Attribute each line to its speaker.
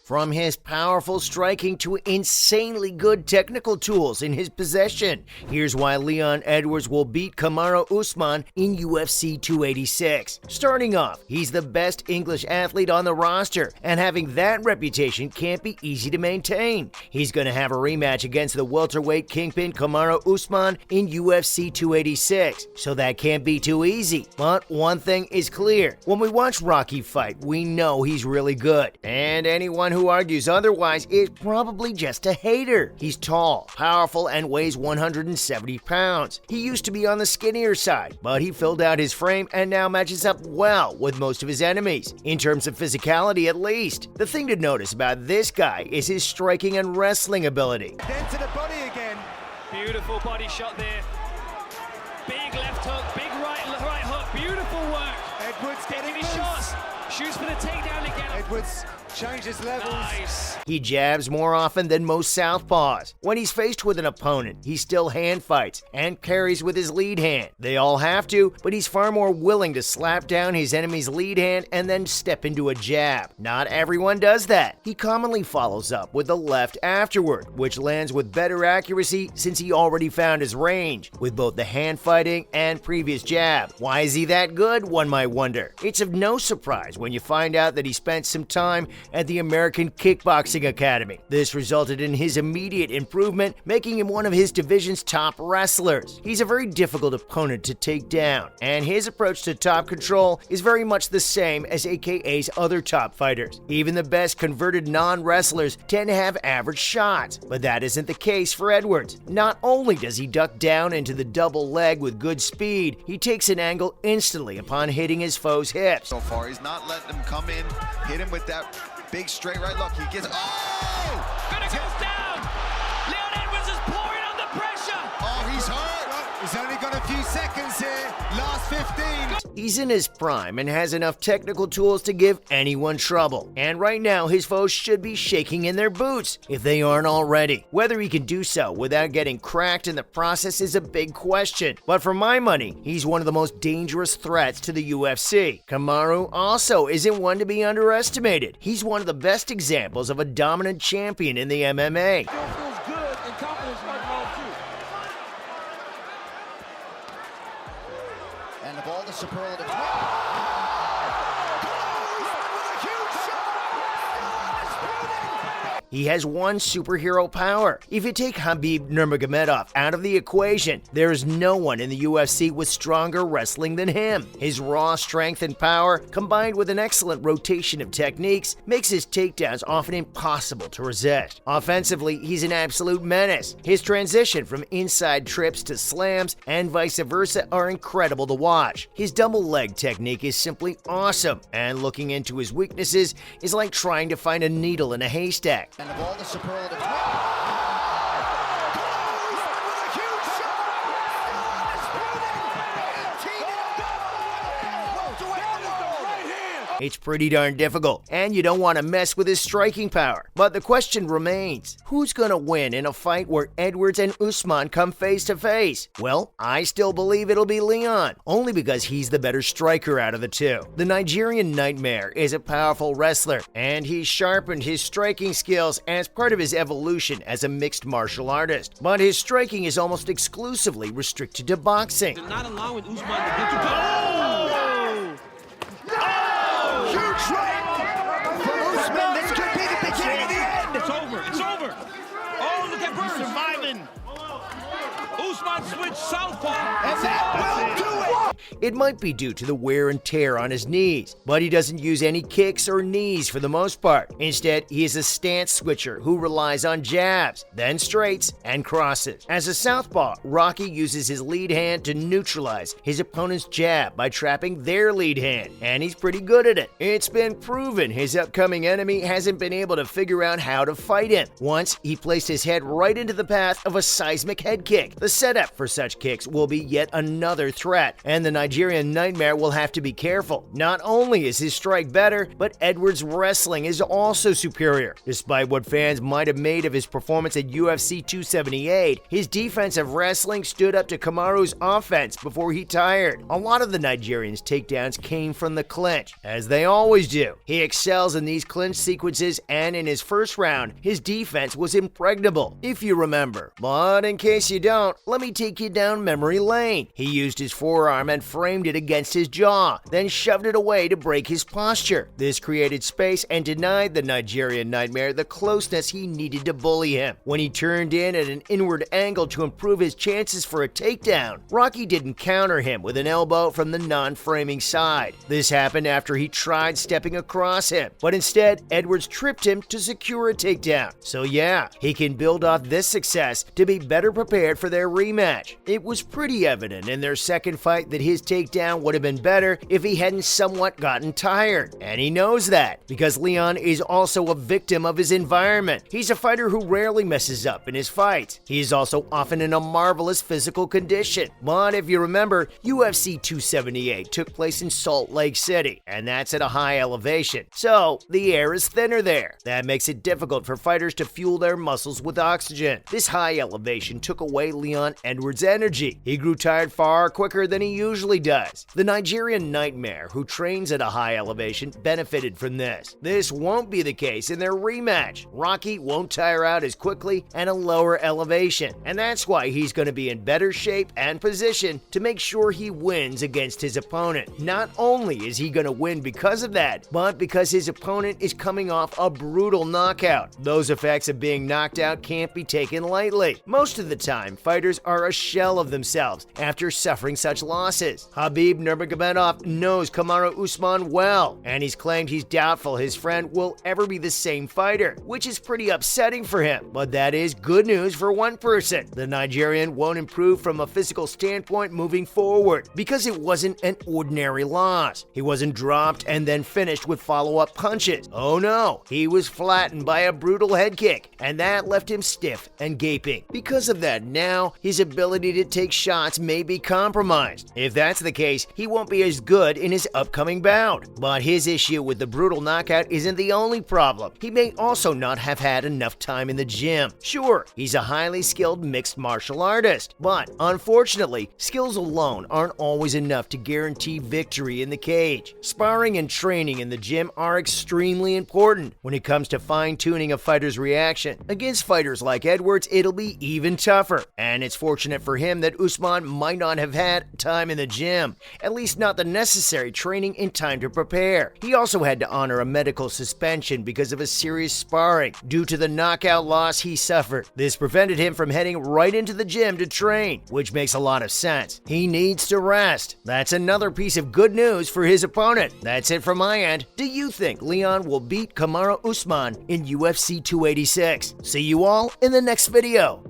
Speaker 1: from his powerful striking to insanely good technical tools in his possession. Here's why Leon Edwards will beat Kamaru Usman in UFC 286. Starting off, he's the best English athlete on the roster, and having that reputation can't be easy to maintain. He's going to have a rematch against the welterweight kingpin Kamaru Usman in UFC 286, so that can't be too easy. But one thing is clear, when we watch Rocky fight, we know he's really good, and anyone who argues otherwise is probably just a hater. He's tall, powerful, and weighs 170 pounds. He used to be on the skinnier side, but he filled out his frame and now matches up well with most of his enemies, in terms of physicality at least. The thing to notice about this guy is his striking and wrestling ability.
Speaker 2: Then to the body again.
Speaker 3: Beautiful body shot there. Big left hook, big right hook. Beautiful work.
Speaker 2: Edwards getting
Speaker 3: his shots. Shoots for the takedown again.
Speaker 2: Edwards changes levels.
Speaker 3: Nice.
Speaker 1: He jabs more often than most southpaws. When he's faced with an opponent, he still hand fights and carries with his lead hand. They all have to, but he's far more willing to slap down his enemy's lead hand and then step into a jab. Not everyone does that. He commonly follows up with the left afterward, which lands with better accuracy since he already found his range with both the hand fighting and previous jab. Why is he that good, one might wonder? It's of no surprise when you find out that he spent some time at the American Kickboxing Academy. This resulted in his immediate improvement, making him one of his division's top wrestlers. He's a very difficult opponent to take down, and his approach to top control is very much the same as AKA's other top fighters. Even the best converted non-wrestlers tend to have average shots, but that isn't the case for Edwards. Not only does he duck down into the double leg with good speed, he takes an angle instantly upon hitting his foe's hips.
Speaker 4: So far, he's not letting him come in, hit him with that big straight right look. He gets, oh!
Speaker 3: Gonna goes down. Leon Edwards is pouring on the pressure.
Speaker 4: Oh, he's hurt.
Speaker 2: He's only got a few seconds here. Last 15.
Speaker 1: He's in his prime and has enough technical tools to give anyone trouble. And right now, his foes should be shaking in their boots, if they aren't already. Whether he can do so without getting cracked in the process is a big question. But for my money, he's one of the most dangerous threats to the UFC. Kamaru also isn't one to be underestimated. He's one of the best examples of a dominant champion in the MMA.
Speaker 5: Still feels good and confidence right now too.
Speaker 4: And of all the superlatives,
Speaker 1: He has one superhero power. If you take Khabib Nurmagomedov out of the equation, there is no one in the UFC with stronger wrestling than him. His raw strength and power, combined with an excellent rotation of techniques, makes his takedowns often impossible to resist. Offensively, he's an absolute menace. His transition from inside trips to slams and vice versa are incredible to watch. His double leg technique is simply awesome, and looking into his weaknesses is like trying to find a needle in a haystack.
Speaker 4: and of all the superlatives,
Speaker 1: It's pretty darn difficult, and you don't want to mess with his striking power. But the question remains, who's gonna win in a fight where Edwards and Usman come face to face? Well, I still believe it'll be Leon, only because he's the better striker out of the two. The Nigerian Nightmare is a powerful wrestler, and he's sharpened his striking skills as part of his evolution as a mixed martial artist. But his striking is almost exclusively restricted to boxing.
Speaker 5: Not allowing Usman to get to go.
Speaker 4: huge right from Usman. This could be the beginning of the end.
Speaker 5: It's over. It's over. Oh, look at Burns surviving. Usman switched southpaw.
Speaker 4: And that will do it.
Speaker 1: It might be due to the wear and tear on his knees, but he doesn't use any kicks or knees for the most part. Instead, he is a stance switcher who relies on jabs, then straights, and crosses. As a southpaw, Rocky uses his lead hand to neutralize his opponent's jab by trapping their lead hand, and he's pretty good at it. It's been proven his upcoming enemy hasn't been able to figure out how to fight him. Once, he placed his head right into the path of a seismic head kick. The setup setup for such kicks will be yet another threat, and the Nigerian Nightmare will have to be careful. Not only is his strike better, but Edwards' wrestling is also superior. Despite what fans might have made of his performance at UFC 278, his defensive wrestling stood up to Kamaru's offense before he tired. A lot of the Nigerian's takedowns came from the clinch, as they always do. He excels in these clinch sequences, and in his first round, his defense was impregnable, if you remember. But in case you don't, let me take you down memory lane. He used his forearm and framed it against his jaw, then shoved it away to break his posture. This created space and denied the Nigerian Nightmare the closeness he needed to bully him. When he turned in at an inward angle to improve his chances for a takedown, Rocky didn't counter him with an elbow from the non-framing side. This happened after he tried stepping across him, but instead Edwards tripped him to secure a takedown. So yeah, he can build off this success to be better prepared for their rematch. It was pretty evident in their second fight that his takedown would have been better if he hadn't somewhat gotten tired. And he knows that, because Leon is also a victim of his environment. He's a fighter who rarely messes up in his fights. He is also often in a marvelous physical condition. But if you remember, UFC 278 took place in Salt Lake City, and that's at a high elevation, so the air is thinner there. That makes it difficult for fighters to fuel their muscles with oxygen. This high elevation took away Leon Edwards' energy. He grew tired far quicker than he usually does. The Nigerian Nightmare, who trains at a high elevation, benefited from this. This won't be the case in their rematch. Rocky won't tire out as quickly at a lower elevation, and that's why he's going to be in better shape and position to make sure he wins against his opponent. Not only is he going to win because of that, but because his opponent is coming off a brutal knockout. Those effects of being knocked out can't be taken lightly. Most of the time, fighters are a shell of themselves after suffering such losses. Khabib Nurmagomedov knows Kamaru Usman well, and he's claimed he's doubtful his friend will ever be the same fighter, which is pretty upsetting for him. But that is good news for one person. The Nigerian won't improve from a physical standpoint moving forward, because it wasn't an ordinary loss. He wasn't dropped and then finished with follow-up punches. Oh no, he was flattened by a brutal head kick, and that left him stiff and gaping. Because of that, now his ability to take shots may be compromised. If that's the case, he won't be as good in his upcoming bout. But his issue with the brutal knockout isn't the only problem. He may also not have had enough time in the gym. Sure, he's a highly skilled mixed martial artist, but unfortunately, skills alone aren't always enough to guarantee victory in the cage. Sparring and training in the gym are extremely important when it comes to fine-tuning a fighter's reaction. Against fighters like Edwards, it'll be even tougher, and it's fortunate for him that Usman might not have had time in the gym, at least not the necessary training in time to prepare. He also had to honor a medical suspension because of a serious sparring due to the knockout loss he suffered. This prevented him from heading right into the gym to train, which makes a lot of sense. He needs to rest. That's another piece of good news for his opponent. That's it from my end. Do you think Leon will beat Kamaru Usman in UFC 286? See you all in the next video.